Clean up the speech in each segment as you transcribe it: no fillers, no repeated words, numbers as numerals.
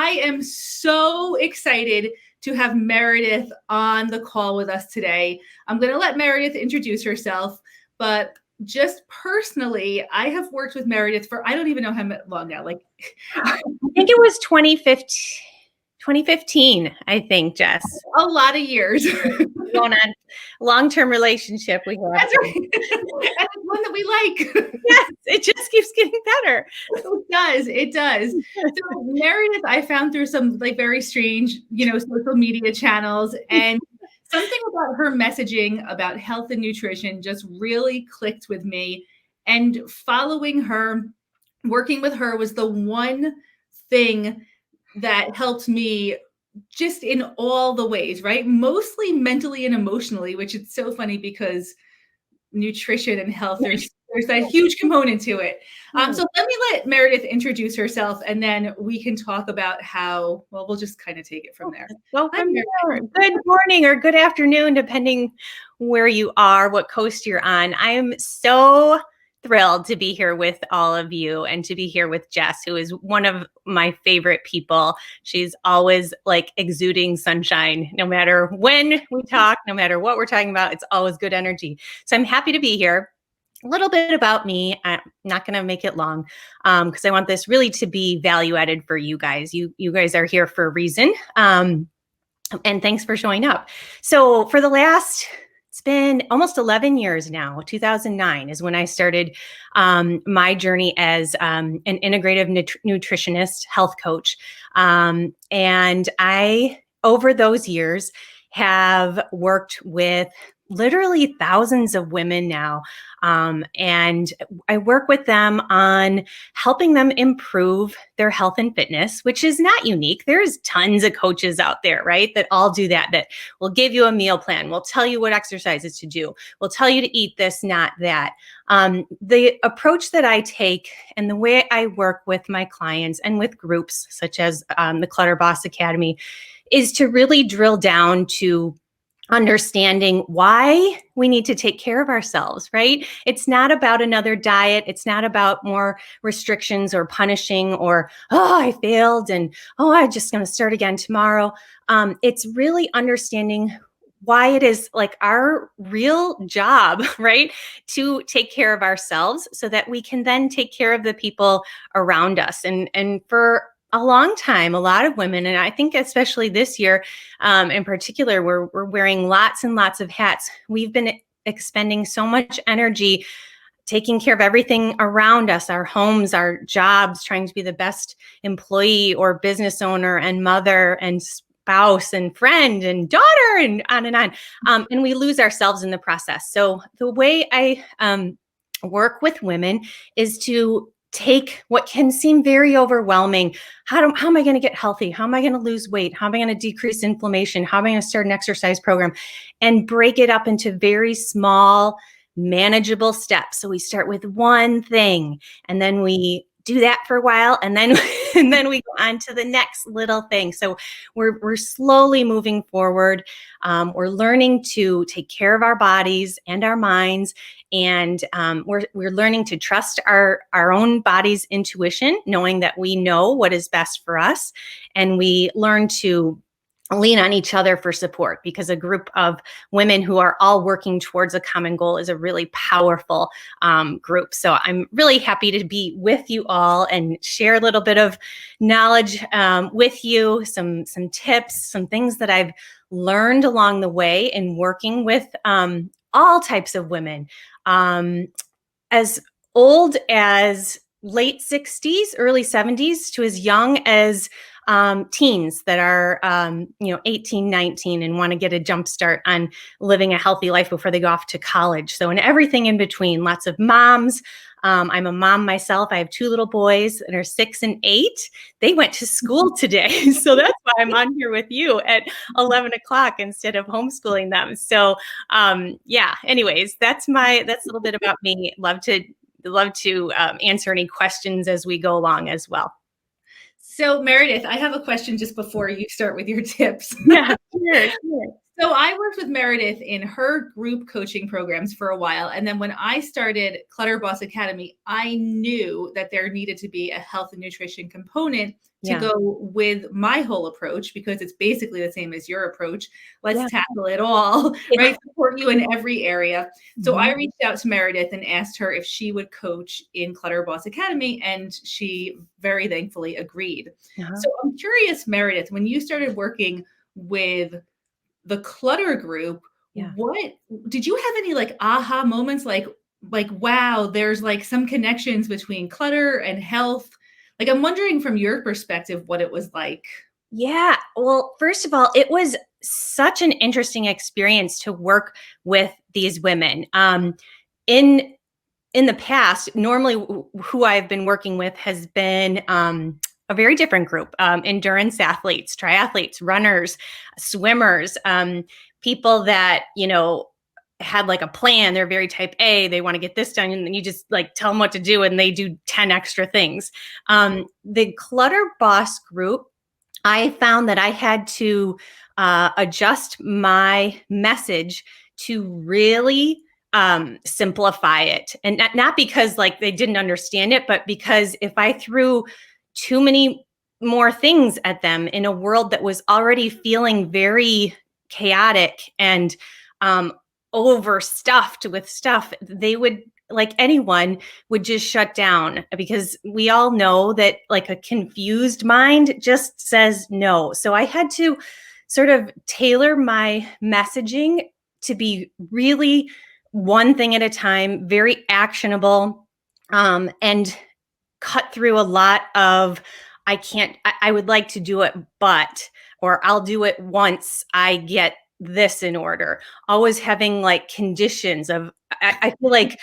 I am so excited to have Meredith on the call with us today. I'm going to let Meredith introduce herself, but just personally, I have worked with Meredith for, I don't even know how long now, like I think it was 2015, I think, Jess. a lot of years. Going on long-term relationship we have. That's right. And it's one that we like. Yes, it just keeps getting better. It does. So Meredith, I found through some like very strange, social media channels, and something about her messaging about health and nutrition just really clicked with me. And following her, working with her was the one thing that helped me just in all the ways, right? Mostly mentally and emotionally, which is so funny because nutrition and health, there's a huge component to it. So let Meredith introduce herself, and then we can talk about how, well, we'll just kind of take it from there. Well, good morning or good afternoon, depending where you are, what coast you're on. I am so thrilled to be here with all of you and to be here with Jess, who is one of my favorite people. She's always like exuding sunshine, no matter when we talk, no matter what we're talking about, it's always good energy. So I'm happy to be here. A little bit about me. I'm not going to make it long because I want this really to be value added for you guys. You guys are here for a reason. And thanks for showing up. So for the last, it's been almost 11 years now. 2009 is when I started my journey as an integrative nutritionist, health coach. And I, over those years, have worked with literally thousands of women now. And I work with them on helping them improve their health and fitness, which is not unique. There's tons of coaches out there, right? That all do that will give you a meal plan, will tell you what exercises to do, will tell you to eat this, not that. The approach that I take and the way I work with my clients and with groups such as the Clutter Boss Academy is to really drill down to understanding why we need to take care of ourselves, right? It's not about another diet. It's not about more restrictions or punishing or, oh, I failed and, oh, I'm just going to start again tomorrow. It's really understanding why it is like our real job, right? To take care of ourselves so that we can then take care of the people around us. And for a long time, a lot of women, and I think especially this year in particular, we're wearing lots and lots of hats. We've been expending so much energy taking care of everything around us, our homes, our jobs, trying to be the best employee or business owner and mother and spouse and friend and daughter and on and on. And we lose ourselves in the process. So the way I work with women is to take what can seem very overwhelming. How am I going to get healthy? How am I going to lose weight? How am I going to decrease inflammation? How am I going to start an exercise program? And break it up into very small, manageable steps. So we start with one thing, and then we do that for a while, and then we go on to the next little thing. So we're slowly moving forward. We're learning to take care of our bodies and our minds, and we're learning to trust our own body's intuition, knowing that we know what is best for us, and we learn to lean on each other for support, because a group of women who are all working towards a common goal is a really powerful group. So I'm really happy to be with you all and share a little bit of knowledge with you, some tips, some things that I've learned along the way in working with all types of women, as old as late 60s, early 70s, to as young as teens that are, 18, 19 and want to get a jump start on living a healthy life before they go off to college. So, and everything in between, lots of moms. I'm a mom myself. I have two little boys that are 6 and 8. They went to school today. So that's why I'm on here with you at 11 o'clock instead of homeschooling them. So, anyways, that's a little bit about me. Love to answer any questions as we go along as well. So Meredith, I have a question just before you start with your tips. Yeah, sure. So I worked with Meredith in her group coaching programs for a while. And then when I started Clutter Boss Academy, I knew that there needed to be a health and nutrition component to Yeah. go with my whole approach, because it's basically the same as your approach. Let's Yeah. tackle it all, Yeah. right? Support you in every area. So I Mhm. reached out to Meredith and asked her if she would coach in Clutter Boss Academy, and she very thankfully agreed. Uh-huh. So I'm curious, Meredith, when you started working with the clutter group, Yeah. what did you have any like aha moments, like wow, there's like some connections between clutter and health? Like I'm wondering from your perspective what it was like. Yeah. Well, first of all, it was such an interesting experience to work with these women. In in the past, normally who I've been working with has been a very different group: endurance athletes, triathletes, runners, swimmers, people that, had like a plan. They're very type A. They want to get this done. And then you just like tell them what to do and they do 10 extra things. The Clutter Boss group, I found that I had to adjust my message to really simplify it. And not because like they didn't understand it, but because if I threw too many more things at them in a world that was already feeling very chaotic and um, overstuffed with stuff, they would, like anyone, would just shut down, because we all know that like a confused mind just says no. So I had to sort of tailor my messaging to be really one thing at a time, very actionable, and cut through a lot of I can't, I would like to do it, but, or I'll do it once I get this in order. Always having like conditions of, I feel like,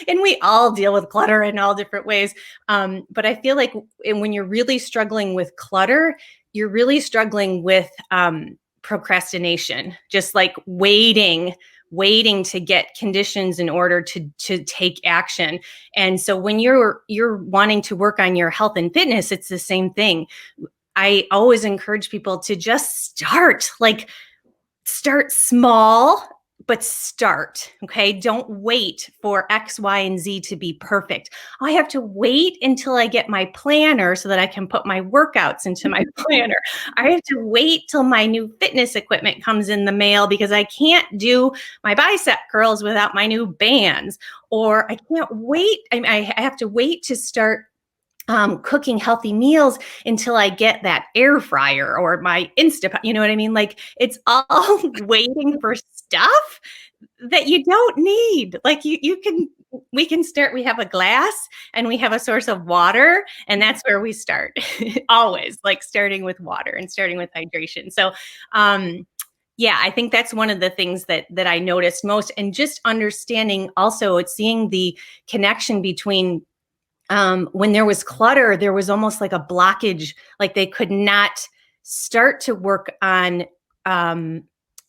and we all deal with clutter in all different ways. But I feel like when you're really struggling with clutter, you're really struggling with procrastination, just like waiting to get conditions in order to take action. And so when you're wanting to work on your health and fitness, it's the same thing. I always encourage people to just start small, but start. Okay. Don't wait for X, Y, and Z to be perfect. I have to wait until I get my planner so that I can put my workouts into my planner. I have to wait till my new fitness equipment comes in the mail because I can't do my bicep curls without my new bands. Or I can't wait. I have to wait to start cooking healthy meals until I get that air fryer or my Instapot. You know what I mean? Like it's all waiting for stuff that you don't need. Like we can start. We have a glass and we have a source of water, and that's where we start. Always like starting with water and starting with hydration. So, yeah, I think that's one of the things that I noticed most, and just understanding also, it's seeing the connection between when there was clutter, there was almost like a blockage, like they could not start to work on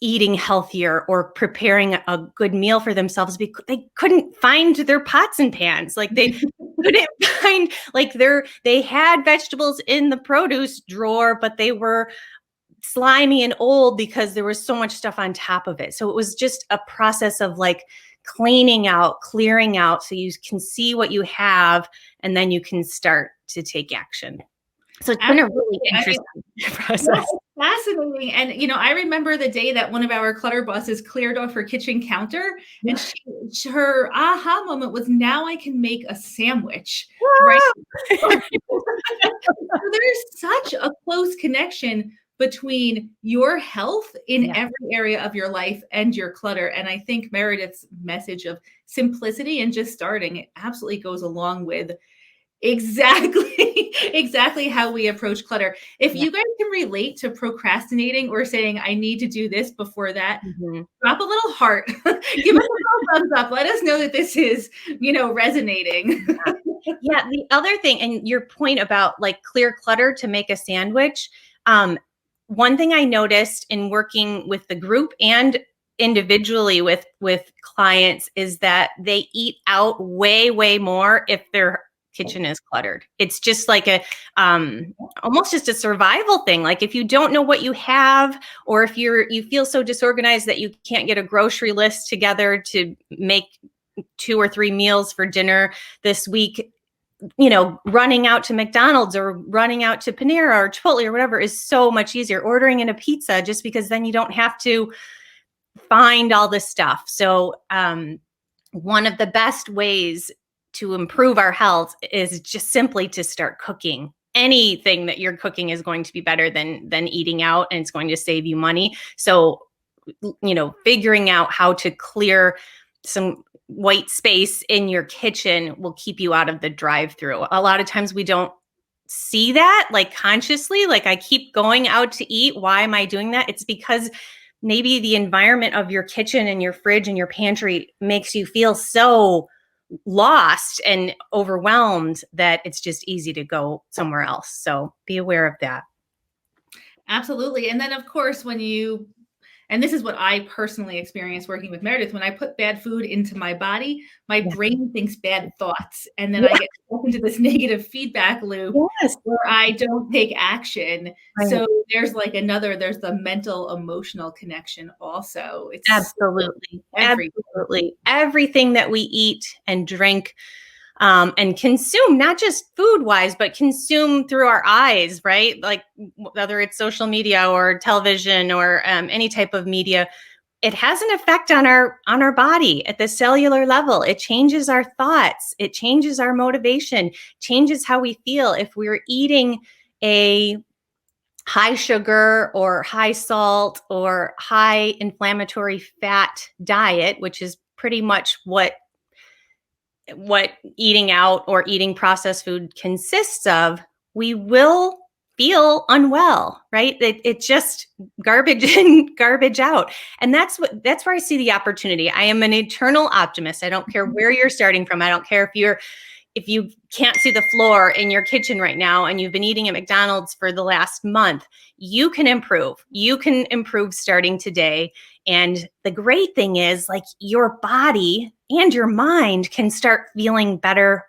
eating healthier or preparing a good meal for themselves because they couldn't find their pots and pans. Like they couldn't find, like they had vegetables in the produce drawer, but they were slimy and old because there was so much stuff on top of it. So it was just a process of like cleaning out, clearing out, so you can see what you have and then you can start to take action. So it's been a really interesting process. Yeah, it's fascinating. And I remember the day that one of our clutter bosses cleared off her kitchen counter, and her aha moment was, now I can make a sandwich, right? So there's such a close connection between your health in Yeah. every area of your life and your clutter. And I think Meredith's message of simplicity and just starting, it absolutely goes along with exactly how we approach clutter. If Yeah. you guys can relate to procrastinating or saying, I need to do this before that, Mhm. drop a little heart. Give us a little thumbs up. Let us know that this is, resonating. Yeah, the other thing, and your point about like clear clutter to make a sandwich, one thing I noticed in working with the group and individually with clients is that they eat out way more if their kitchen is cluttered. It's just like a almost just a survival thing. Like if you don't know what you have, or if you feel so disorganized that you can't get a grocery list together to make 2 or 3 meals for dinner this week, running out to McDonald's or running out to Panera or Chipotle or whatever is so much easier. Ordering in a pizza, just because then you don't have to find all this stuff. So one of the best ways to improve our health is just simply to start cooking. Anything that you're cooking is going to be better than eating out, and it's going to save you money. So, figuring out how to clear some white space in your kitchen will keep you out of the drive-through. A lot of times we don't see that like consciously, like I keep going out to eat. Why am I doing that? It's because maybe the environment of your kitchen and your fridge and your pantry makes you feel so lost and overwhelmed that it's just easy to go somewhere else. So be aware of that. Absolutely. And then of course, and this is what I personally experienced working with Meredith, when I put bad food into my body, my brain thinks bad thoughts. And then I get stuck into this negative feedback loop where I don't take action. Right. So there's the mental emotional connection also. It's absolutely. Everything that we eat and drink and consume, not just food wise, but consume through our eyes, right? Like whether it's social media or television or any type of media, it has an effect on our body at the cellular level. It changes our thoughts. It changes our motivation, changes how we feel. If we're eating a high sugar or high salt or high inflammatory fat diet, which is pretty much what eating out or eating processed food consists of, we will feel unwell, right? It just garbage in, garbage out. And that's where I see the opportunity. I am an eternal optimist. I don't care where you're starting from. I don't care if you can't see the floor in your kitchen right now and you've been eating at McDonald's for the last month, you can improve. You can improve starting today. And the great thing is, like, your body and your mind can start feeling better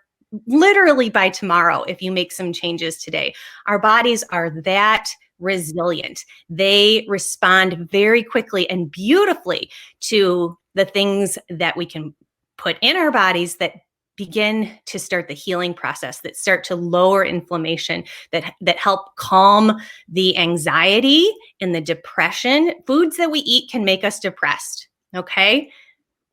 literally by tomorrow if you make some changes today. Our bodies are that resilient. They respond very quickly and beautifully to the things that we can put in our bodies that begin to start the healing process, that start to lower inflammation, that help calm the anxiety and the depression. Foods that we eat can make us depressed, okay?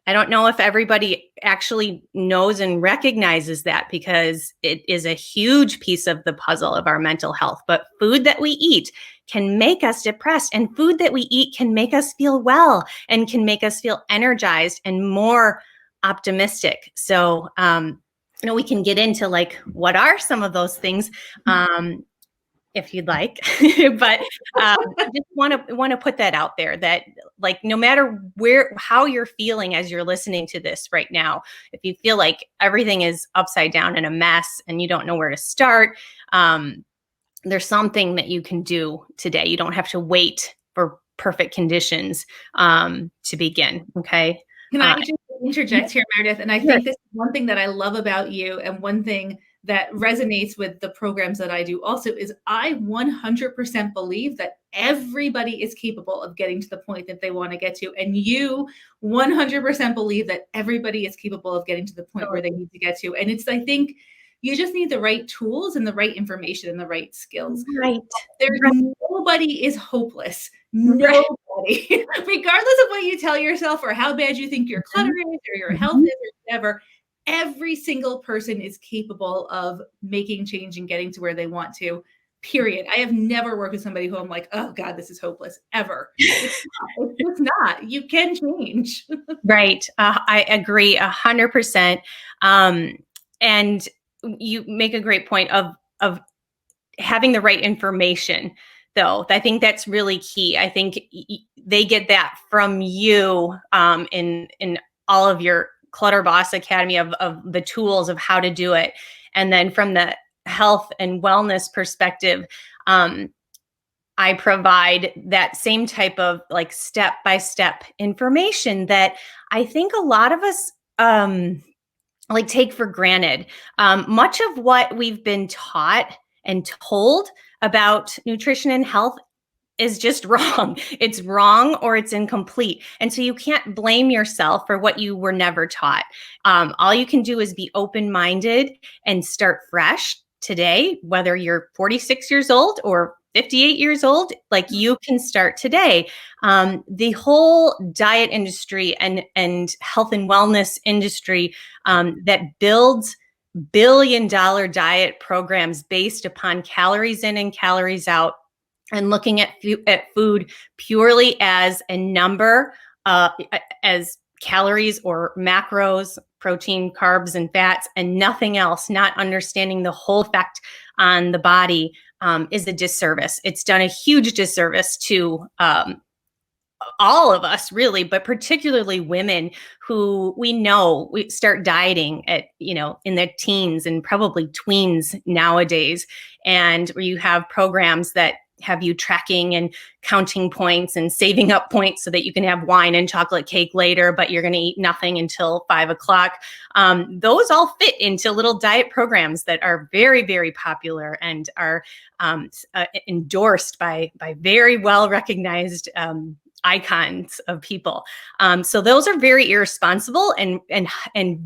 I don't know if everybody actually knows and recognizes that, because it is a huge piece of the puzzle of our mental health. But food that we eat can make us depressed, and food that we eat can make us feel well and can make us feel energized and more optimistic. So, we can get into like, what are some of those things, if you'd like, but I just want to put that out there, that like, no matter how you're feeling as you're listening to this right now, if you feel like everything is upside down and a mess and you don't know where to start, there's something that you can do today. You don't have to wait for perfect conditions to begin. Okay. Can I just interject here, Meredith? And I think this is one thing that I love about you, and one thing that resonates with the programs that I do also, is I 100% believe that everybody is capable of getting to the point that they want to get to. And you 100% believe that everybody is capable of getting to the point where they need to get to. And I think you just need the right tools and the right information and the right skills. Right. Nobody is hopeless. Nobody, regardless of what you tell yourself or how bad you think your clutter is or your health is or whatever, every single person is capable of making change and getting to where they want to, period. I have never worked with somebody who I'm like, oh God, this is hopeless, ever. It's not. You can change. Right. I agree 100%. And you make a great point of having the right information, though. I think that's really key. I think they get that from you in all of your Clutter Boss Academy of the tools of how to do it. And then from the health and wellness perspective, I provide that same type of like step-by-step information that I think a lot of us like take for granted. Much of what we've been taught and told about nutrition and health is just wrong. It's wrong or it's incomplete. And so you can't blame yourself for what you were never taught. All you can do is be open-minded and start fresh today, whether you're 46 years old or 58 years old, like you can start today. The whole diet industry and health and wellness industry that builds billion-dollar diet programs based upon calories in and calories out, and looking at food purely as a number, as calories or macros, protein, carbs, and fats, and nothing else, not understanding the whole effect on the body, is a disservice. It's done a huge disservice to all of us, really, but particularly women who we start dieting at, in their teens and probably tweens nowadays. And where you have programs that have you tracking and counting points and saving up points so that you can have wine and chocolate cake later, but you're going to eat nothing until 5 o'clock. Those all fit into little diet programs that are very, very popular and are endorsed by very well recognized icons of people. So those are very irresponsible and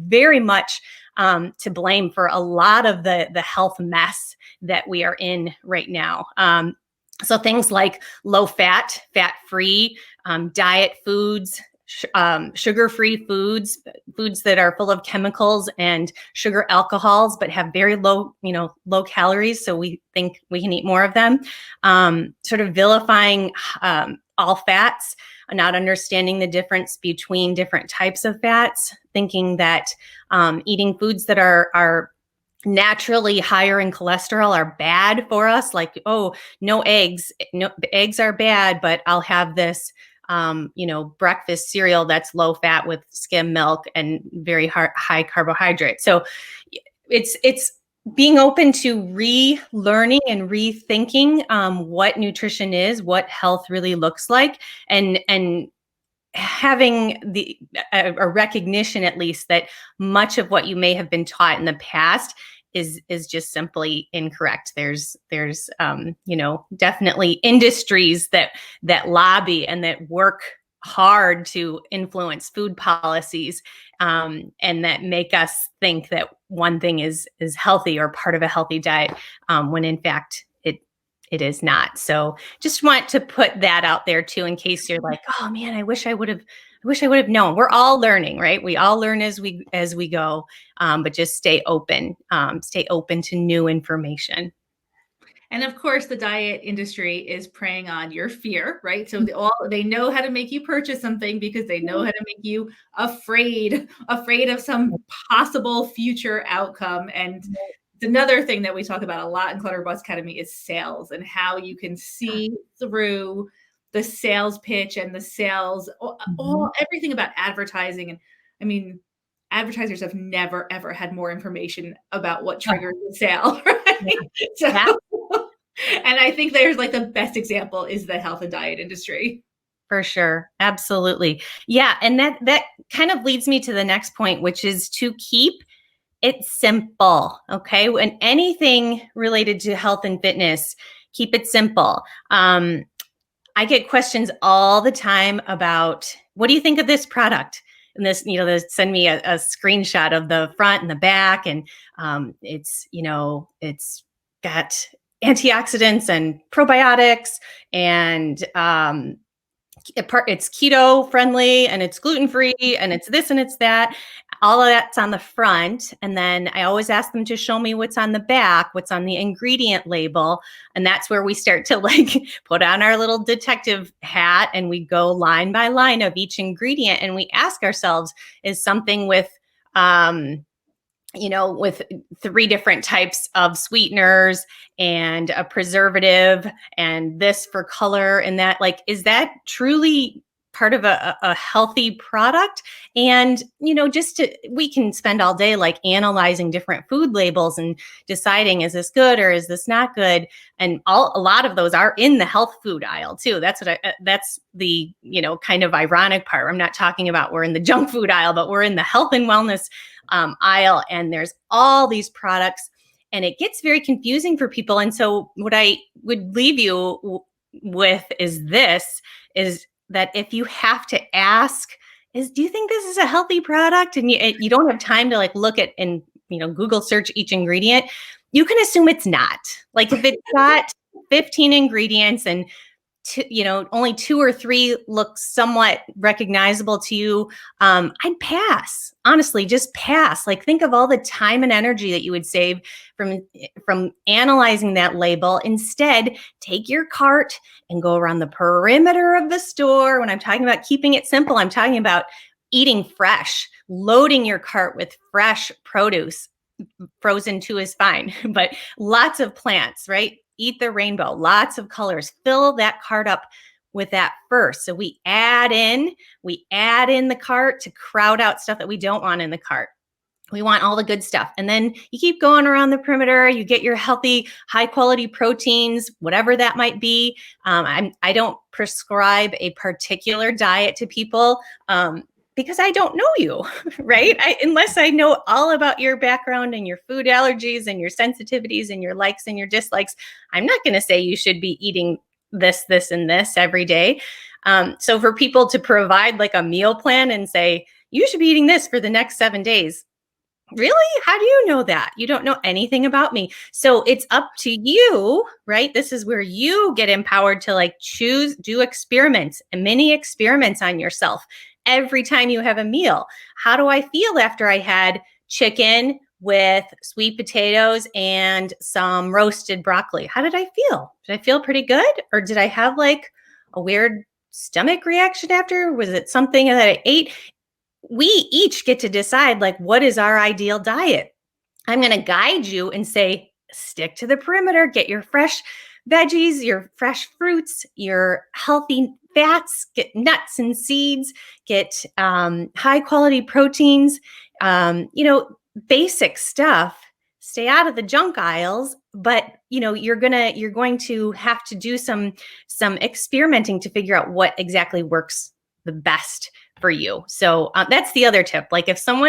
very much to blame for a lot of the health mess that we are in right now. So things like low fat, fat-free, diet foods, sugar-free foods that are full of chemicals and sugar alcohols, but have very low calories. So we think we can eat more of them. Sort of vilifying all fats, not understanding the difference between different types of fats, thinking that eating foods that are naturally higher in cholesterol are bad for us. Like, oh, no eggs. No, eggs are bad, but I'll have this, breakfast cereal that's low fat with skim milk and very high carbohydrate. So it's being open to relearning and rethinking what nutrition is, what health really looks like, and having a recognition, at least, that much of what you may have been taught in the past is just simply incorrect. There's definitely industries that lobby and that work hard to influence food policies, and that make us think that one thing is healthy or part of a healthy diet, when in fact it is not. So just want to put that out there too, in case you're like, oh man, I wish I would have known. We're all learning, right? We all learn as we go, but just stay open to new information. And of course, the diet industry is preying on your fear, right? So they know how to make you purchase something because they know how to make you afraid of some possible future outcome. And another thing that we talk about a lot in Clutter Boss Academy is sales, and how you can see through the sales pitch and the sales, everything about advertising. And I mean, advertisers have never, ever had more information about what triggers the sale, right? Yeah. And I think there's like the best example is the health and diet industry. For sure. Absolutely. Yeah. And that kind of leads me to the next point, which is to keep it's simple. Okay. And anything related to health and fitness, keep it simple. I get questions all the time about, what do you think of this product? And this, they send me a screenshot of the front and the back, and it's got antioxidants and probiotics, and it's keto friendly, and it's gluten free, and it's this and it's that. All of that's on the front. And then I always ask them to show me what's on the back, what's on the ingredient label. And that's where we start to put on our little detective hat, and we go line by line of each ingredient. And we ask ourselves, is something with 3 different types of sweeteners and a preservative and this for color and that, is that truly part of a healthy product? And, we can spend all day analyzing different food labels and deciding, is this good or is this not good? And a lot of those are in the health food aisle too. That's the, kind of ironic part. I'm not talking about we're in the junk food aisle, but we're in the health and wellness aisle, and there's all these products, and it gets very confusing for people. And so what I would leave you with is that if you have to ask, do you think this is a healthy product? And you don't have time to like look at and, Google search each ingredient. You can assume it's not. Like if it's got 15 ingredients and only 2 or 3 look somewhat recognizable to you, I'd pass. Honestly, just pass. Like think of all the time and energy that you would save from analyzing that label. Instead, take your cart and go around the perimeter of the store. When I'm talking about keeping it simple, I'm talking about eating fresh, loading your cart with fresh produce. Frozen too is fine, but lots of plants, right? Eat the rainbow, lots of colors. Fill that cart up with that first. So we add in the cart to crowd out stuff that we don't want in the cart. We want all the good stuff. And then you keep going around the perimeter. You get your healthy, high quality proteins, whatever that might be. I don't prescribe a particular diet to people because I don't know you, right? Unless I know all about your background and your food allergies and your sensitivities and your likes and your dislikes, I'm not going to say you should be eating this, this, and this every day. So for people to provide like a meal plan and say, you should be eating this for the next 7 days. Really? How do you know that? You don't know anything about me. So it's up to you, right? This is where you get empowered to like do experiments and mini experiments on yourself every time you have a meal. How do I feel after I had chicken with sweet potatoes and some roasted broccoli? How did I feel? Did I feel pretty good? Or did I have like a weird stomach reaction after? Was it something that I ate? We each get to decide like, what is our ideal diet? I'm going to guide you and say, stick to the perimeter, get your fresh veggies, your fresh fruits, your healthy fats, get nuts and seeds, get high quality proteins, basic stuff. Stay out of the junk aisles, but you're going to have to do some experimenting to figure out what exactly works the best for you. So that's the other tip. Like if some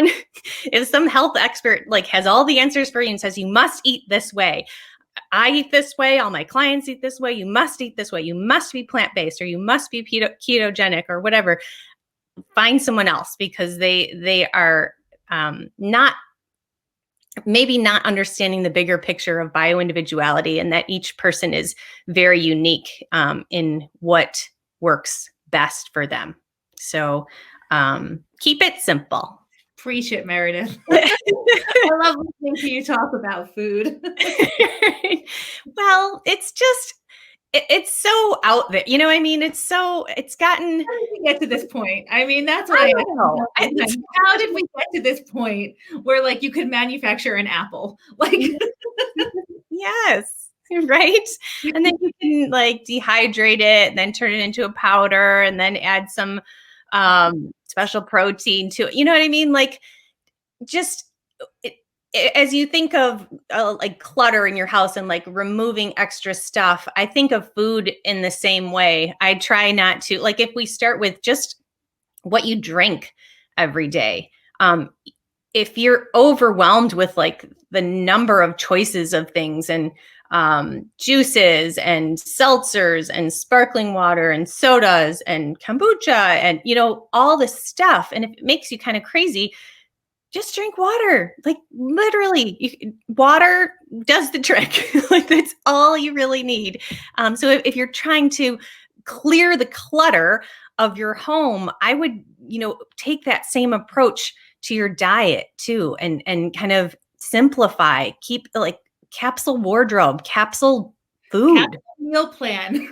health expert like has all the answers for you and says, you must eat this way. I eat this way. All my clients eat this way. You must eat this way. You must be plant-based or you must be ketogenic or whatever. Find someone else because they are maybe not understanding the bigger picture of bioindividuality and that each person is very unique in what works best for them. So keep it simple. Preach it, Meredith. I love listening to you talk about food. Well, it's so out there. You know what I mean? It's gotten. How did we get to this point? I mean, that's what I know. How did we get to this point where like you could manufacture an apple? Like yes. Right. And then you can like dehydrate it and then turn it into a powder and then add some special protein to it. You know what I mean? Like just as you think of like clutter in your house and like removing extra stuff, I think of food in the same way. I try not to, like if we start with just what you drink every day. If you're overwhelmed with like the number of choices of things and juices and seltzers and sparkling water and sodas and kombucha and, all this stuff. And if it makes you kind of crazy, just drink water. Like literally water does the trick. Like that's all you really need. So if you're trying to clear the clutter of your home, I would, take that same approach to your diet too, and kind of simplify, keep like capsule wardrobe, capsule food, capsule meal plan.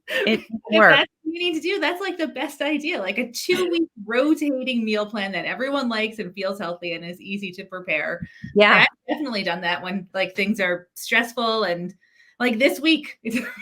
It works. If that's what you need to do, that's like the best idea. Like a 2-week rotating meal plan that everyone likes and feels healthy and is easy to prepare. Yeah. I've definitely done that when like things are stressful and like this week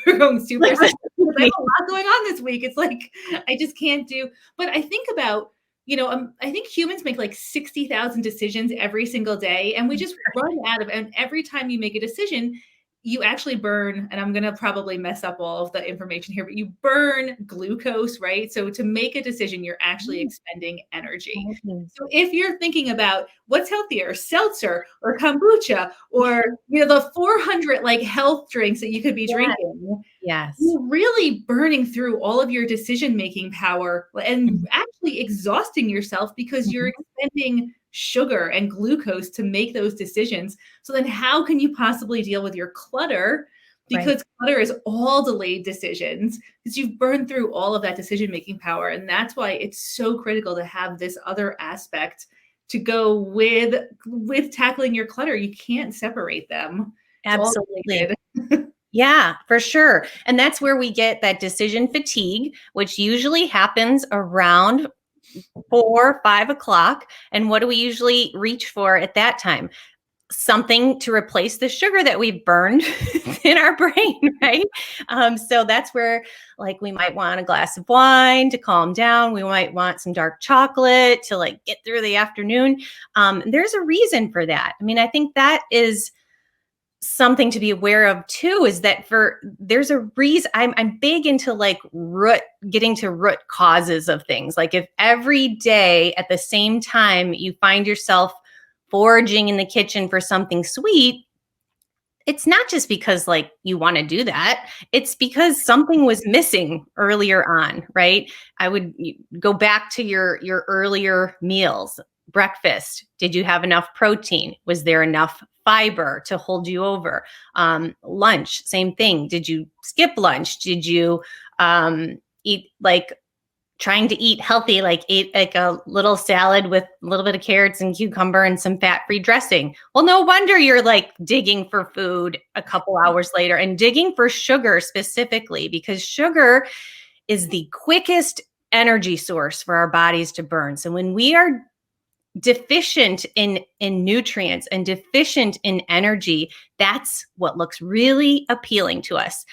we're going super stressful. I have a lot going on this week. It's like I just can't do. But I think about I think humans make like 60,000 decisions every single day, and we just run out of. And every time you make a decision, you actually burn, and I'm going to probably mess up all of the information here, but you burn glucose, right? So to make a decision, you're actually expending energy. So if you're thinking about what's healthier, seltzer or kombucha, or the 400 like health drinks that you could be drinking, Yes. you're really burning through all of your decision-making power and actually exhausting yourself because you're expending sugar and glucose to make those decisions. So then how can you possibly deal with your clutter? Because clutter is all delayed decisions, because you've burned through all of that decision-making power. And that's why it's so critical to have this other aspect to go with tackling your clutter. You can't separate them. Absolutely. Yeah, for sure. And that's where we get that decision fatigue, which usually happens around 4, 5 o'clock. And what do we usually reach for at that time? Something to replace the sugar that we've burned in our brain, right? So that's where, like, we might want a glass of wine to calm down. We might want some dark chocolate to like get through the afternoon. There's a reason for that. I mean, I think that is something to be aware of too, is that there's a reason. I'm big into like getting to root causes of things. Like if every day at the same time you find yourself foraging in the kitchen for something sweet, it's not just because like you want to do that. It's because something was missing earlier on, right? I would go back to your earlier meals. Breakfast, did you have enough protein? Was there enough fiber to hold you over? Lunch, same thing. Did you skip lunch? Did you eat like trying to eat healthy, like eat like a little salad with a little bit of carrots and cucumber and some fat-free dressing? Well, no wonder you're like digging for food a couple hours later, and digging for sugar specifically, because sugar is the quickest energy source for our bodies to burn. So when we are deficient in nutrients and deficient in energy, that's what looks really appealing to us.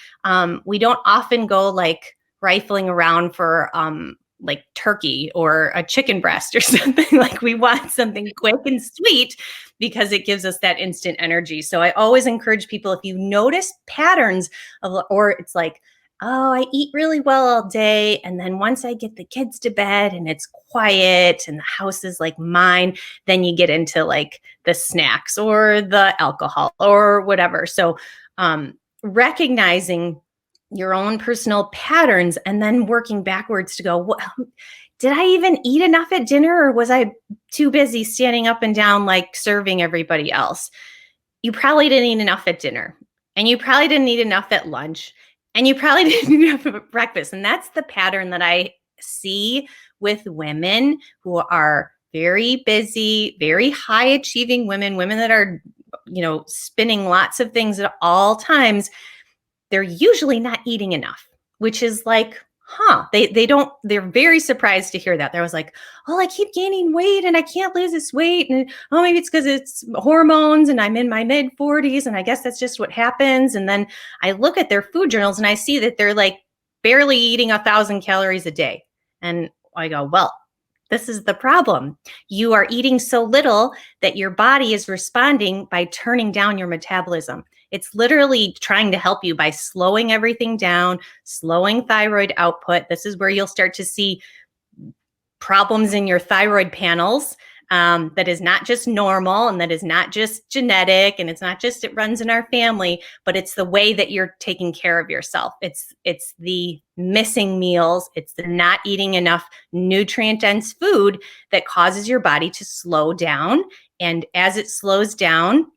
We don't often go like rifling around for like turkey or a chicken breast or something. Like we want something quick and sweet because it gives us that instant energy. So I always encourage people, if you notice patterns of, or it's like, oh, I eat really well all day, and then once I get the kids to bed and it's quiet and the house is like mine, then you get into like the snacks or the alcohol or whatever. So recognizing your own personal patterns and then working backwards to go, well, did I even eat enough at dinner, or was I too busy standing up and down like serving everybody else? You probably didn't eat enough at dinner, and you probably didn't eat enough at lunch, and you probably didn't eat enough at breakfast. And that's the pattern that I see with women who are very busy, very high achieving women that are, spinning lots of things at all times. They're usually not eating enough, which is like, they're very surprised to hear that. There was like, oh, I keep gaining weight and I can't lose this weight. And oh, maybe it's because it's hormones and I'm in my mid 40s. And I guess that's just what happens. And then I look at their food journals and I see that they're like barely eating 1,000 calories a day. And I go, well, this is the problem. You are eating so little that your body is responding by turning down your metabolism. It's literally trying to help you by slowing everything down, slowing thyroid output. This is where you'll start to see problems in your thyroid panels. That is not just normal, and that is not just genetic, and it's not just it runs in our family, but it's the way that you're taking care of yourself. It's the missing meals. It's the not eating enough nutrient-dense food that causes your body to slow down. And as it slows down,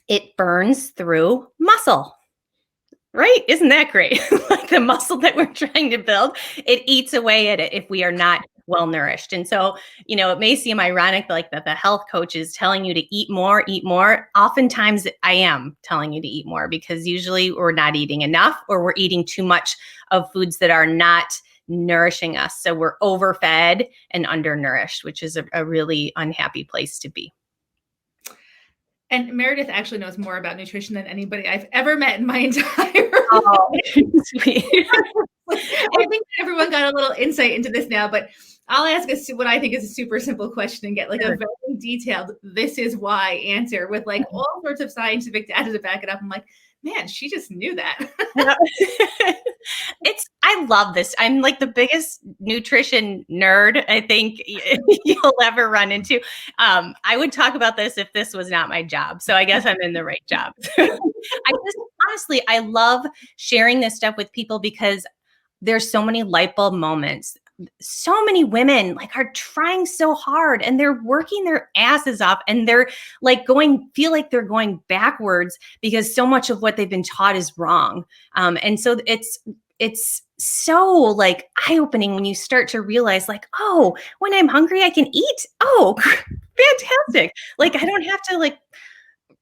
it burns through muscle, right? Isn't that great? Like the muscle that we're trying to build, it eats away at it if we are not well nourished. And so, it may seem ironic, like that the health coach is telling you to eat more. Oftentimes I am telling you to eat more, because usually we're not eating enough, or we're eating too much of foods that are not nourishing us. So we're overfed and undernourished, which is a really unhappy place to be. And Meredith actually knows more about nutrition than anybody I've ever met in my entire life. Sweet. I think everyone got a little insight into this now, but I'll ask us what I think is a super simple question and get like a very detailed, this is why answer with like all sorts of scientific data to back it up. I'm like, man, she just knew that. Yeah. I love this. I'm like the biggest nutrition nerd I think you'll ever run into. I would talk about this if this was not my job. So I guess I'm in the right job. Honestly, I love sharing this stuff with people because there's so many light bulb moments. So many women like are trying so hard and they're working their asses off and they're like feel like they're going backwards because so much of what they've been taught is wrong. And so it's so like eye-opening when you start to realize like, oh, when I'm hungry, I can eat. Oh, fantastic. Like I don't have to like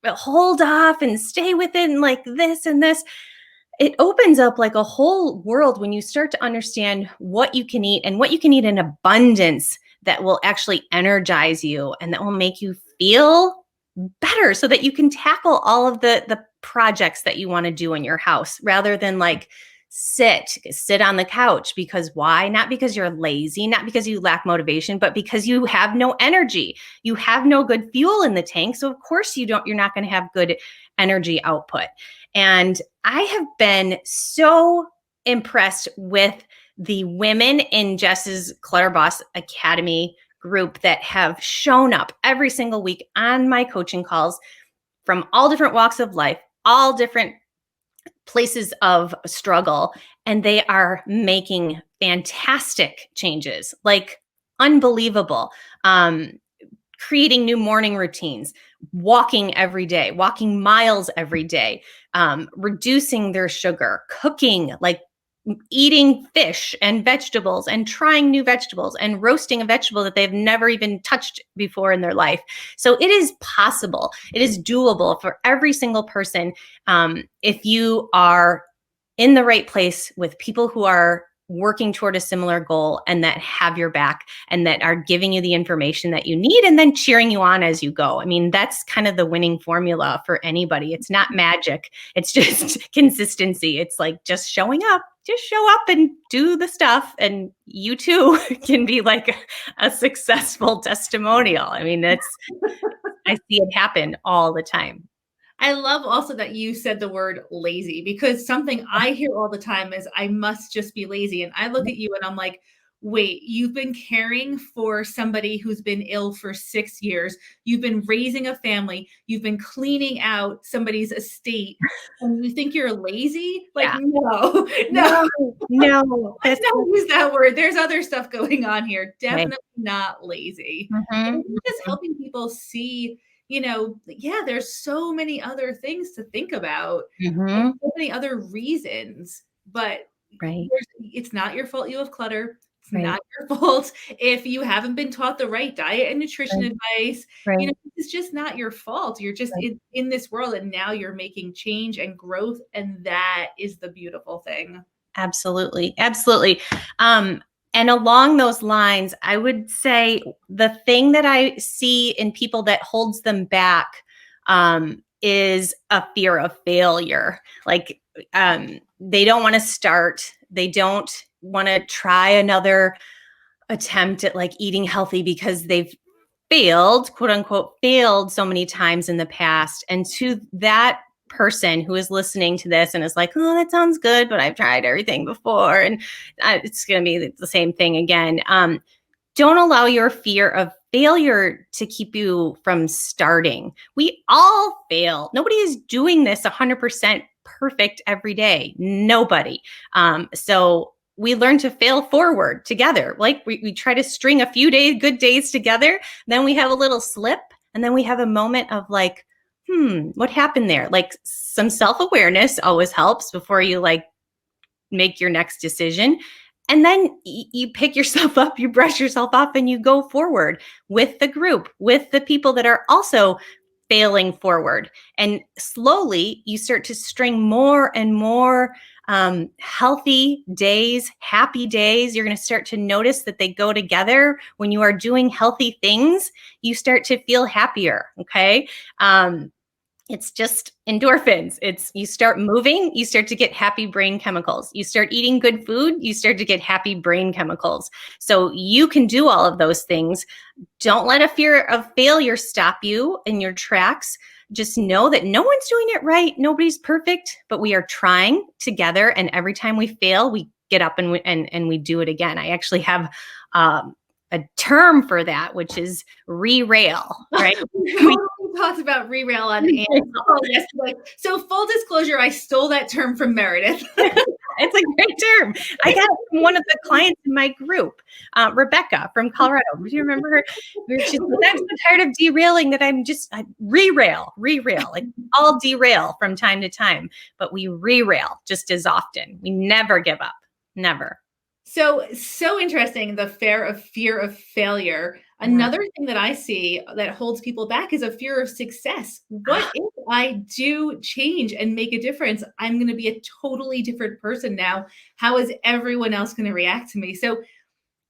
hold off and stay within like this and this. It opens up like a whole world when you start to understand what you can eat and what you can eat in abundance that will actually energize you and that will make you feel better so that you can tackle all of the projects that you want to do in your house rather than like sit on the couch. Because why? Not because you're lazy, not because you lack motivation, but because you have no energy. You have no good fuel in the tank. So of course you're not going to have good energy output. And I have been so impressed with the women in Jess's Clutter Boss Academy group that have shown up every single week on my coaching calls from all different walks of life, all different places of struggle, and they are making fantastic changes, like unbelievable. Creating new morning routines, walking every day, walking miles every day, reducing their sugar, cooking, like eating fish and vegetables and trying new vegetables and roasting a vegetable that they've never even touched before in their life. So it is possible. It is doable for every single person. If you are in the right place with people who are working toward a similar goal and that have your back and that are giving you the information that you need and then cheering you on as you go. I mean, that's kind of the winning formula for anybody. It's not magic. It's just consistency. It's like just showing up, just show up and do the stuff. And you too can be like a successful testimonial. I mean, I see it happen all the time. I love also that you said the word lazy, because something I hear all the time is I must just be lazy. And I look at you and I'm like, wait, you've been caring for somebody who's been ill for 6 years. You've been raising a family. You've been cleaning out somebody's estate. And you think you're lazy? Like, Yeah. no. Let's not use that word. There's other stuff going on here. Definitely not lazy. Just helping people see, yeah, there's so many other things to think about, and so many other reasons, but it's not your fault you have clutter. It's not your fault if you haven't been taught the right diet and nutrition advice. It's just not your fault. You're just in this world, and now you're making change and growth, and that is the beautiful thing. Absolutely. Absolutely. And along those lines, I would say the thing that I see in people that holds them back is a fear of failure. Like they don't want to start. They don't want to try another attempt at like eating healthy because they've failed, quote unquote, failed so many times in the past. And to that person who is listening to this and is like, oh, that sounds good, but I've tried everything before and it's going to be the same thing again. Don't allow your fear of failure to keep you from starting. We all fail. Nobody is doing this 100% perfect every day. Nobody. So we learn to fail forward together. Like we try to string a few good days together. Then we have a little slip and then we have a moment of like, what happened there? Like some self-awareness always helps before you like make your next decision. And then you pick yourself up, you brush yourself off and you go forward with the group, with the people that are also failing forward. And slowly you start to string more and more healthy days, happy days. You're going to start to notice that they go together. When you are doing healthy things, you start to feel happier. Okay. It's just endorphins. You start moving, you start to get happy brain chemicals. You start eating good food, you start to get happy brain chemicals. So you can do all of those things. Don't let a fear of failure stop you in your tracks. just know that no one's doing it right. Nobody's perfect, but we are trying together. And every time we fail, we get up and we do it again. I actually have a term for that, which is re-rail, right? We talked about re-rail on air. Oh, yes. So full disclosure, I stole that term from Meredith. It's a great term. I got it from one of the clients in my group, Rebecca from Colorado. Do you remember her? She's like, I'm so tired of derailing that I re-rail, like all derail from time to time, but we re-rail just as often. We never give up, never. So interesting, the fear of failure. Another thing that I see that holds people back is a fear of success. What if I do change and make a difference? I'm going to be a totally different person now. How is everyone else going to react to me? So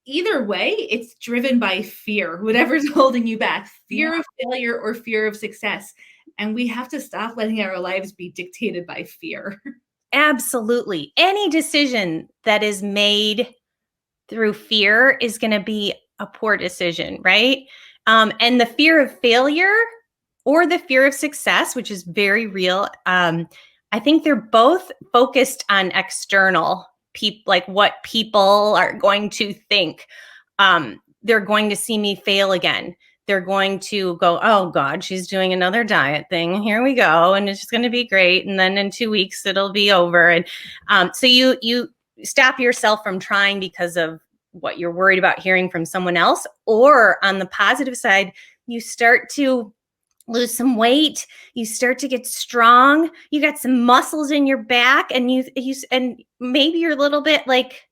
either way, it's driven by fear, whatever's holding you back, fear of failure or fear of success. And we have to stop letting our lives be dictated by fear. Absolutely. Any decision that is made through fear is going to be a poor decision, right? And the fear of failure or the fear of success, which is very real, I think they're both focused on external people, like what people are going to think. They're going to see me fail again. They're going to go, oh God, she's doing another diet thing. Here we go. And it's just going to be great. And then in 2 weeks, it'll be over. And so you stop yourself from trying because of what you're worried about hearing from someone else. Or on the positive side, you start to lose some weight. You start to get strong. You got some muscles in your back, and and maybe you're a little bit like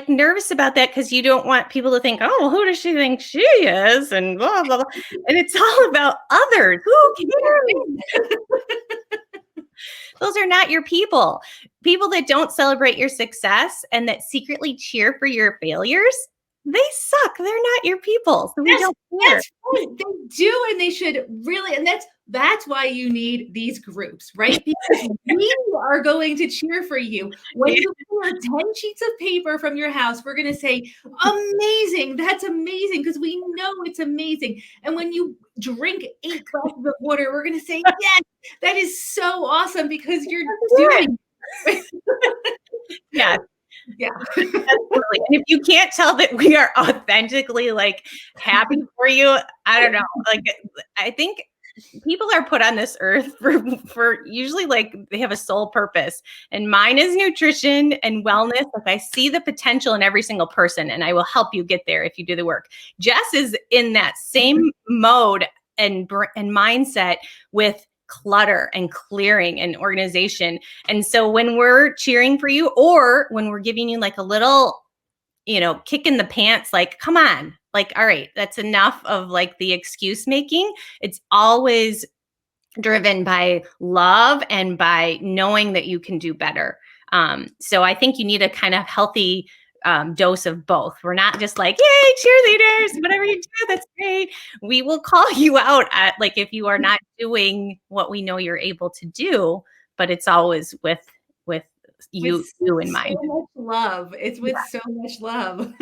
nervous about that because you don't want people to think, oh, who does she think she is? And blah, blah, blah. And it's all about others. Who cares? Those are not your people. People that don't celebrate your success and that secretly cheer for your failures, they suck. They're not your people. So we don't care. That's right. They do, and they should really, and that's why you need these groups, right? Because we are going to cheer for you. When you clear 10 sheets of paper from your house, we're going to say, amazing, that's amazing, because we know it's amazing. And when you drink 8 glasses of water, we're going to say, yes, that is so awesome, because you're doing it. Yeah. Yeah. Absolutely. And if you can't tell that we are authentically like happy for you, I don't know. Like, I think people are put on this earth for usually like they have a sole purpose, and mine is nutrition and wellness. Like, I see the potential in every single person, and I will help you get there if you do the work. Jess is in that same mode and mindset with clutter and clearing and organization. And so when we're cheering for you, or when we're giving you like a little, kick in the pants, like, come on, like, all right, that's enough of like the excuse making. It's always driven by love and by knowing that you can do better. So I think you need a kind of healthy dose of both. We're not just like, yay, cheerleaders, whatever you do, that's great. We will call you out at like if you are not doing what we know you're able to do, but it's always with you in mind. So much love. It's with so much love.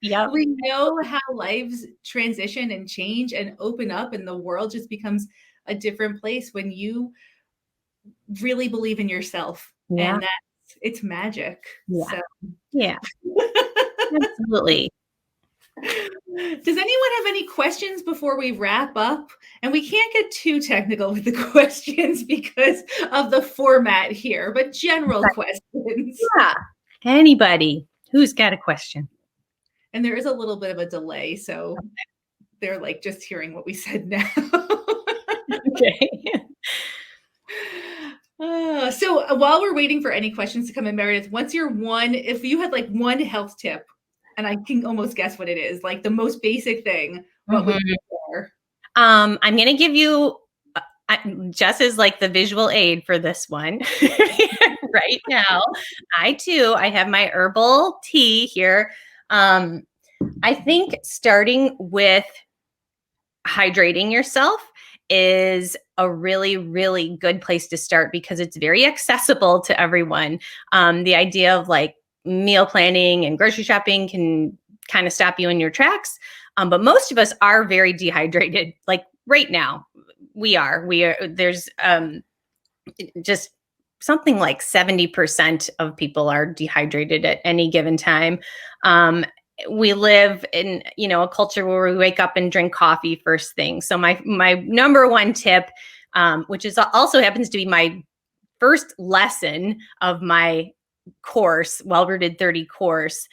Yeah. We know how lives transition and change and open up, and the world just becomes a different place when you really believe in yourself. Yeah. And it's magic. Yeah. So. Yeah. Absolutely. Does anyone have any questions before we wrap up? And we can't get too technical with the questions because of the format here, but general questions. Yeah. Anybody who's got a question? And there is a little bit of a delay, so they're like just hearing what we said now. Okay. So while we're waiting for any questions to come in, Meredith, if you had like one health tip, and I can almost guess what it is, like the most basic thing, what would you share? I'm going to give you, Jess is like the visual aid for this one right now. I have my herbal tea here. I think starting with hydrating yourself is a really, really good place to start because it's very accessible to everyone. The idea of like meal planning and grocery shopping can kind of stop you in your tracks. But most of us are very dehydrated, like right now. We are. There's just something like 70% of people are dehydrated at any given time. We live in, a culture where we wake up and drink coffee first thing. So my number one tip, which is also happens to be my first lesson of my course, Well Rooted 30 course,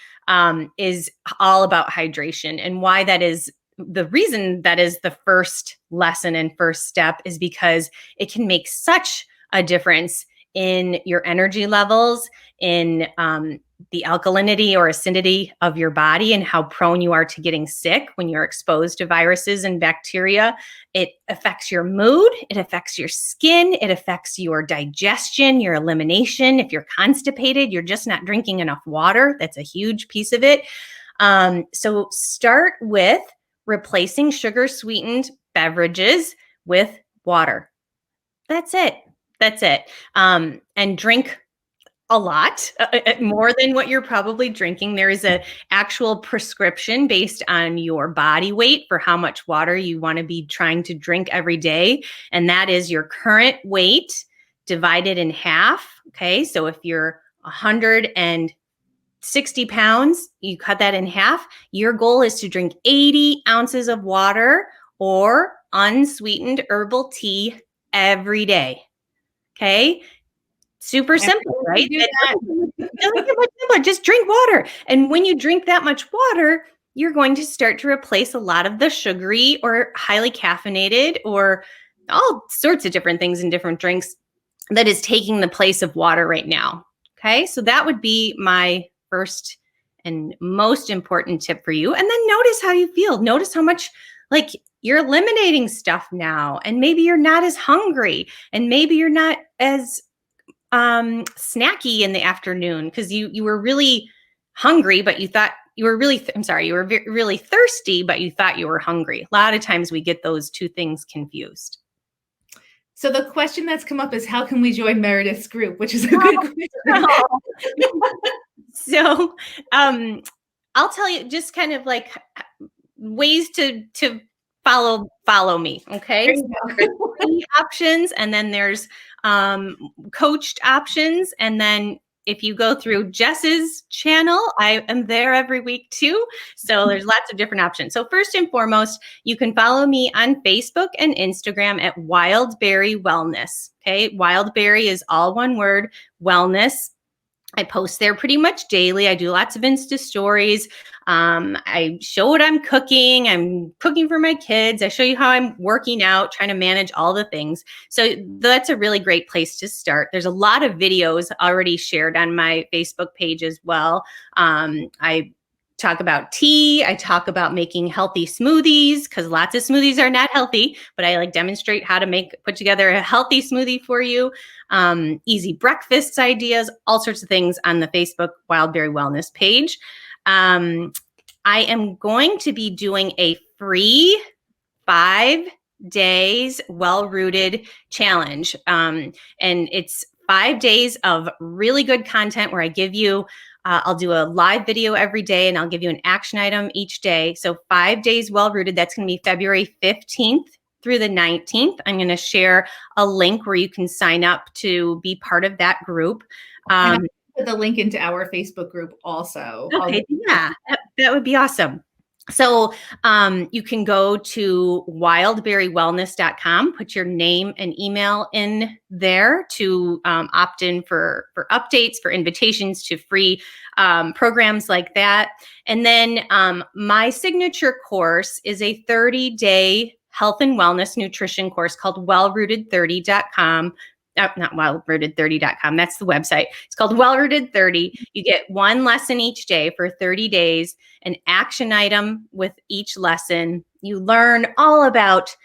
is all about hydration. And why that is, the reason that is the first lesson and first step is because it can make such a difference in your energy levels, in the alkalinity or acidity of your body, and how prone you are to getting sick when you're exposed to viruses and bacteria. It affects your mood. It affects your skin. It affects your digestion, your elimination. If you're constipated, you're just not drinking enough water. That's a huge piece of it. So start with replacing sugar-sweetened beverages with water. That's it. And drink a lot, more than what you're probably drinking. There is an actual prescription based on your body weight for how much water you want to be trying to drink every day. And that is your current weight divided in half. Okay. So if you're 160 pounds, you cut that in half. Your goal is to drink 80 ounces of water or unsweetened herbal tea every day. Okay. Super simple, right? Just drink water. And when you drink that much water, you're going to start to replace a lot of the sugary or highly caffeinated or all sorts of different things in different drinks that is taking the place of water right now. Okay. So that would be my first and most important tip for you. And then notice how you feel. Notice how much you're eliminating stuff now, and maybe you're not as hungry, and maybe you're not as snacky in the afternoon because you were really hungry, but you thought you were really, you were really thirsty, but you thought you were hungry. A lot of times we get those two things confused. So the question that's come up is, how can we join Meredith's group? Which is a good question. So I'll tell you just kind of ways to follow me. Okay. So there's 3 options, and then there's coached options. And then if you go through Jess's channel, I am there every week too. So there's lots of different options. So first and foremost, you can follow me on Facebook and Instagram at Wildberry Wellness. Okay. Wildberry is all one word, wellness. I post there pretty much daily. I do lots of Insta stories. I show what I'm cooking. I'm cooking for my kids. I show you how I'm working out, trying to manage all the things. So that's a really great place to start. There's a lot of videos already shared on my Facebook page as well. I talk about tea. I talk about making healthy smoothies, because lots of smoothies are not healthy, but I demonstrate how to put together a healthy smoothie for you. Easy breakfast ideas, all sorts of things on the Facebook Wildberry Wellness page. I am going to be doing a free 5 days well-rooted challenge. And it's 5 days of really good content where I give you I'll do a live video every day, and I'll give you an action item each day. So 5 days well-rooted, that's going to be February 15th through the 19th. I'm going to share a link where you can sign up to be part of that group. And I'll put the link into our Facebook group also. Okay, yeah, that would be awesome. So you can go to wildberrywellness.com, put your name and email in there to opt in for updates, for invitations to free programs like that. And then my signature course is a 30-day health and wellness nutrition course called wellrooted30.com. Not wellrooted30.com. That's the website. It's called Wellrooted 30. You get 1 lesson each day for 30 days, an action item with each lesson. You learn all about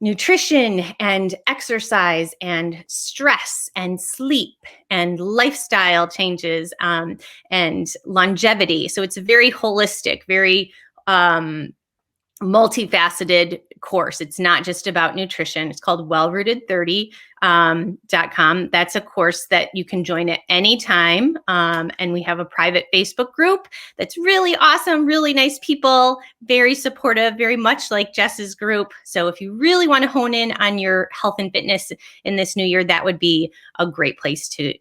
nutrition and exercise and stress and sleep and lifestyle changes and longevity. So it's a very holistic, very multifaceted course. It's not just about nutrition. It's called wellrooted30.com. That's a course that you can join at any time. And we have a private Facebook group that's really awesome, really nice people, very supportive, very much like Jess's group. So if you really want to hone in on your health and fitness in this new year, that would be a great place to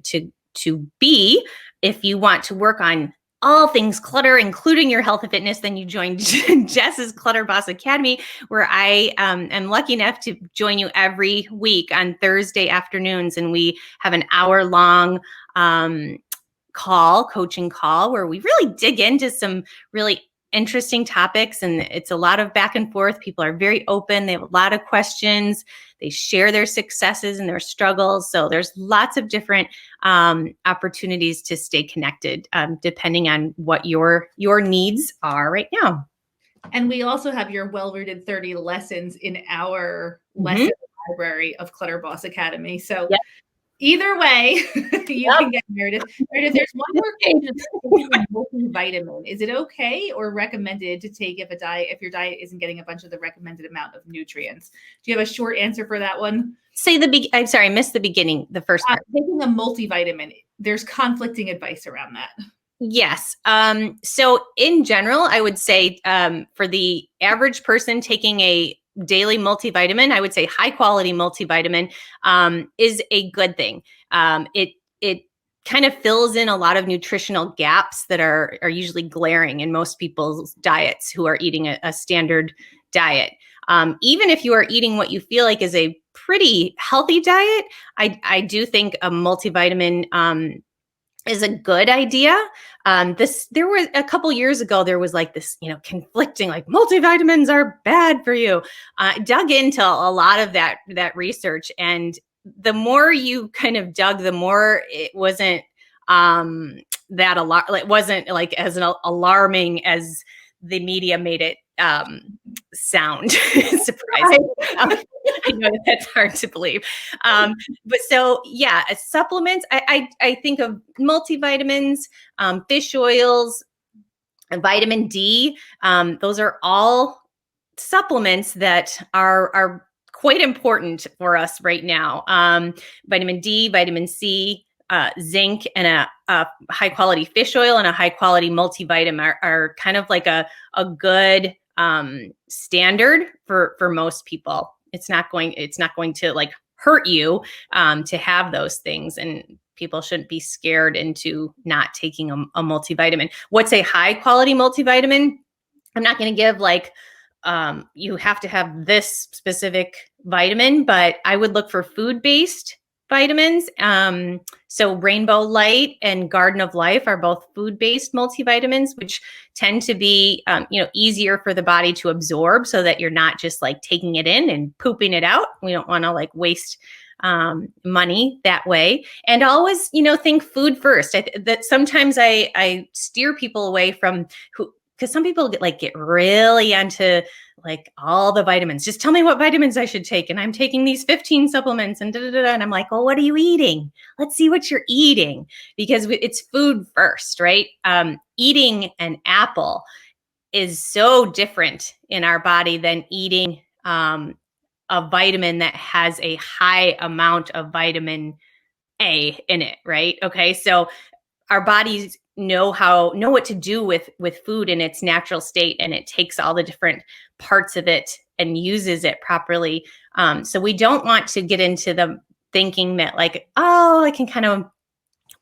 be. If you want to work on all things clutter, including your health and fitness, then you join Jess's Clutter Boss Academy, where I am lucky enough to join you every week on Thursday afternoons. And we have an hour-long coaching call, where we really dig into some really interesting topics. And it's a lot of back and forth. People are very open. They have a lot of questions. They share their successes and their struggles. So there's lots of different opportunities to stay connected, depending on what your needs are right now. And we also have your Well-Rooted 30 lessons in our lesson library of Clutter Boss Academy. So either way, you can get Meredith. Meredith, there's one more question about multivitamin. Is it okay or recommended to take if your diet isn't getting a bunch of the recommended amount of nutrients? Do you have a short answer for that one? I'm sorry, I missed the beginning, the first part. Taking a multivitamin, there's conflicting advice around that. Yes. So in general, I would say for the average person taking a daily multivitamin, I would say high quality multivitamin is a good thing. It kind of fills in a lot of nutritional gaps that are usually glaring in most people's diets who are eating a standard diet. Even if you are eating what you feel like is a pretty healthy diet, I do think a multivitamin is a good idea. There was a couple years ago, there was like this, conflicting, like multivitamins are bad for you. I dug into a lot of that research, and the more you kind of dug, the more it wasn't it wasn't like as alarming as the media made it sound. Surprising. I know that's hard to believe. But so, yeah, supplements, I think of multivitamins, fish oils, and vitamin D. Those are all supplements that are quite important for us right now. Vitamin D, vitamin C, zinc, and a high quality fish oil and a high quality multivitamin are kind of like a good standard for most people. It's not going to like hurt you to have those things, and people shouldn't be scared into not taking a multivitamin. What's a high quality multivitamin? I'm not going to give like you have to have this specific vitamin, but I would look for food-based vitamins. So Rainbow Light and Garden of Life are both food-based multivitamins, which tend to be, easier for the body to absorb, so that you're not just like taking it in and pooping it out. We don't want to like waste money that way. And always, think food first. That sometimes I steer people away from because some people get really into like all the vitamins. Just tell me what vitamins I should take. And I'm taking these 15 supplements and and I'm like, well, what are you eating? Let's see what you're eating, because it's food first, right? Eating an apple is so different in our body than eating a vitamin that has a high amount of vitamin A in it, right? Okay. So our bodies know what to do with food in its natural state, and it takes all the different parts of it and uses it properly. So we don't want to get into the thinking that like, oh, I can kind of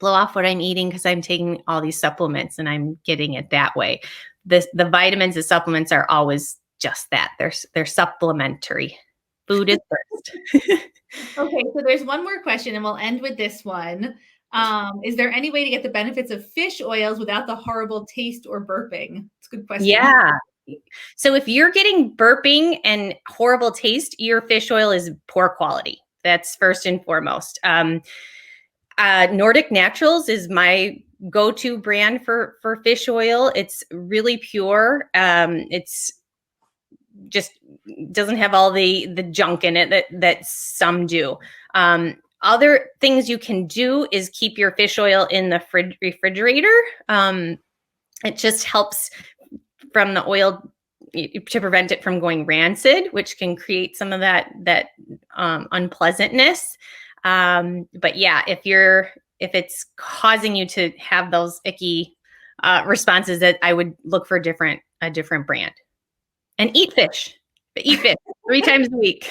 blow off what I'm eating because I'm taking all these supplements and I'm getting it that way. The vitamins and supplements are always just that. They're supplementary. Food is first. Okay, so there's one more question, and we'll end with this one. Is there any way to get the benefits of fish oils without the horrible taste or burping? It's a good question. Yeah. So if you're getting burping and horrible taste, your fish oil is poor quality. That's first and foremost. Nordic Naturals is my go-to brand for fish oil. It's really pure. It's just doesn't have all the junk in it that some do. Other things you can do is keep your fish oil in the refrigerator. It just helps from the oil to prevent it from going rancid, which can create some of that unpleasantness. But yeah, if it's causing you to have those icky responses, that I would look for a different brand. And eat fish. But eat fish 3 times a week.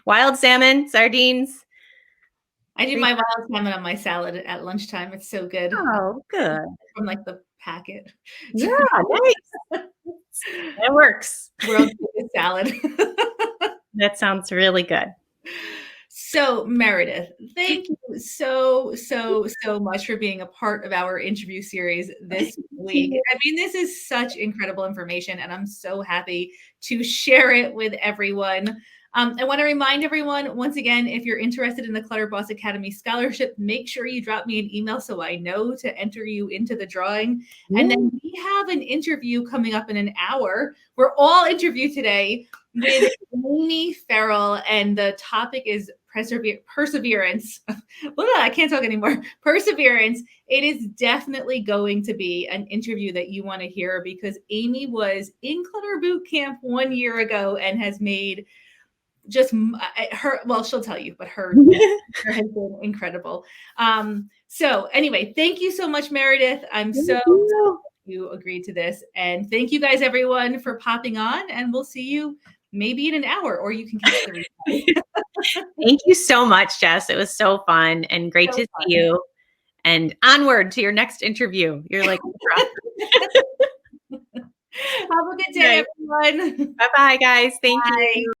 Wild salmon, sardines. I do my wild salmon on my salad at lunchtime. It's so good. Oh, good. From like the packet. Yeah, nice. It works. World's biggest salad. That sounds really good. So Meredith, thank you so much for being a part of our interview series this week. I mean, this is such incredible information, and I'm so happy to share it with everyone. I want to remind everyone, once again, if you're interested in the Clutter Boss Academy scholarship, make sure you drop me an email so I know to enter you into the drawing. And then we have an interview coming up in an hour. We're all interviewed today with Amy Farrell, and the topic is perseverance. I can't talk anymore. Perseverance. It is definitely going to be an interview that you want to hear, because Amy was in Clutter Boot Camp 1 year ago and has made just she'll tell you, but her has been incredible. So anyway, thank you so much, Meredith. I'm so you agreed to this, and thank you guys, everyone, for popping on, and we'll see you maybe in an hour, or you can catch the replay. Thank you so much, Jess. It was so fun and great to see you. And onward to your next interview. You're like, have a good day, everyone. Bye-bye, guys. Thank you.